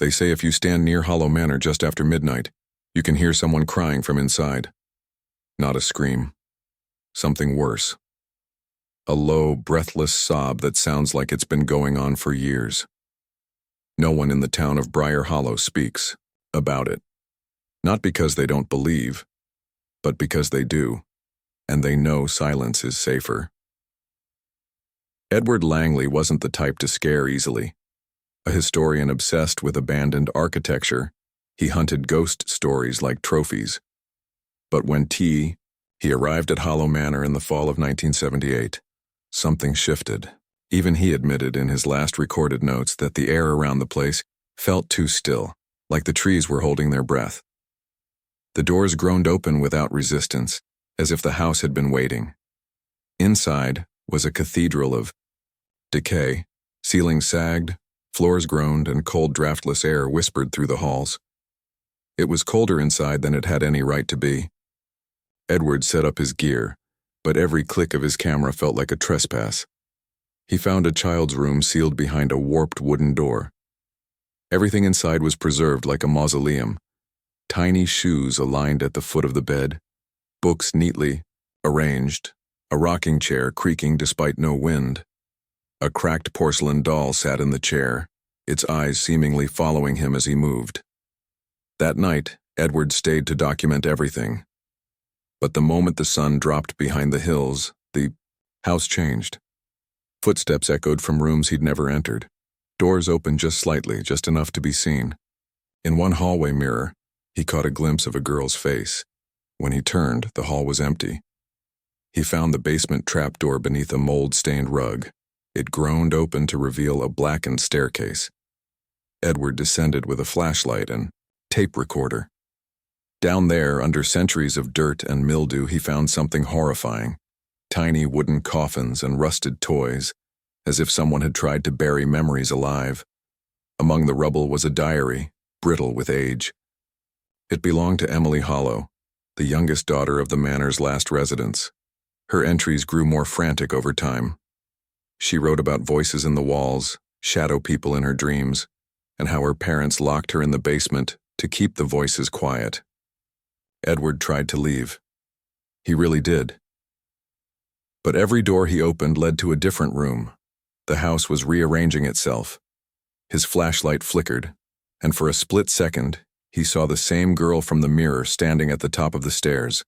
They say if you stand near Hollow Manor just after midnight, you can hear someone crying from inside. Not a scream. Something worse. A low, breathless sob that sounds like it's been going on for years. No one in the town of Briar Hollow speaks about it. Not because they don't believe, but because they do, and they know silence is safer. Edward Langley wasn't the type to scare easily. A historian obsessed with abandoned architecture, he hunted ghost stories like trophies. But when he arrived at Hollow Manor in the fall of 1978, something shifted. Even he admitted in his last recorded notes that the air around the place felt too still, like the trees were holding their breath. The doors groaned open without resistance, as if the house had been waiting. Inside was a cathedral of decay. Ceilings sagged, floors groaned, and cold draftless air whispered through the halls. It was colder inside than it had any right to be. Edward set up his gear, but every click of his camera felt like a trespass. He found a child's room sealed behind a warped wooden door. Everything inside was preserved like a mausoleum. Tiny shoes aligned at the foot of the bed, books neatly arranged, a rocking chair creaking despite no wind. A cracked porcelain doll sat in the chair, its eyes seemingly following him as he moved. That night, Edward stayed to document everything. But the moment the sun dropped behind the hills, the house changed. Footsteps echoed from rooms he'd never entered. Doors opened just slightly, just enough to be seen. In one hallway mirror, he caught a glimpse of a girl's face. When he turned, the hall was empty. He found the basement trapdoor beneath a mold-stained rug. It groaned open to reveal a blackened staircase. Edward descended with a flashlight and tape recorder. Down there, under centuries of dirt and mildew, he found something horrifying. Tiny wooden coffins and rusted toys, as if someone had tried to bury memories alive. Among the rubble was a diary, brittle with age. It belonged to Emily Hollow, the youngest daughter of the manor's last residents. Her entries grew more frantic over time. She wrote about voices in the walls, shadow people in her dreams, and how her parents locked her in the basement to keep the voices quiet. Edward tried to leave. He really did. But every door he opened led to a different room. The house was rearranging itself. His flashlight flickered, and for a split second, he saw the same girl from the mirror standing at the top of the stairs,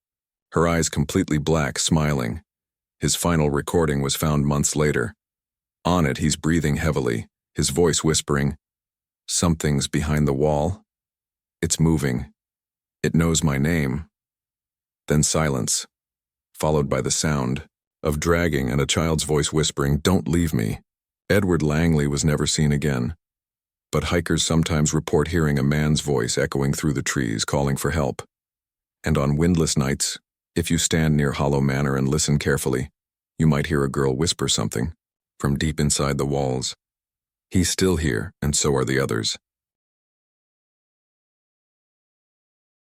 her eyes completely black, smiling. His final recording was found months later. On it, he's breathing heavily, his voice whispering, "Something's behind the wall. It's moving. It knows my name." Then silence, followed by the sound of dragging and a child's voice whispering, "Don't leave me." Edward Langley was never seen again, but hikers sometimes report hearing a man's voice echoing through the trees, calling for help. And on windless nights, if you stand near Hollow Manor and listen carefully, you might hear a girl whisper something from deep inside the walls. He's still here, and so are the others.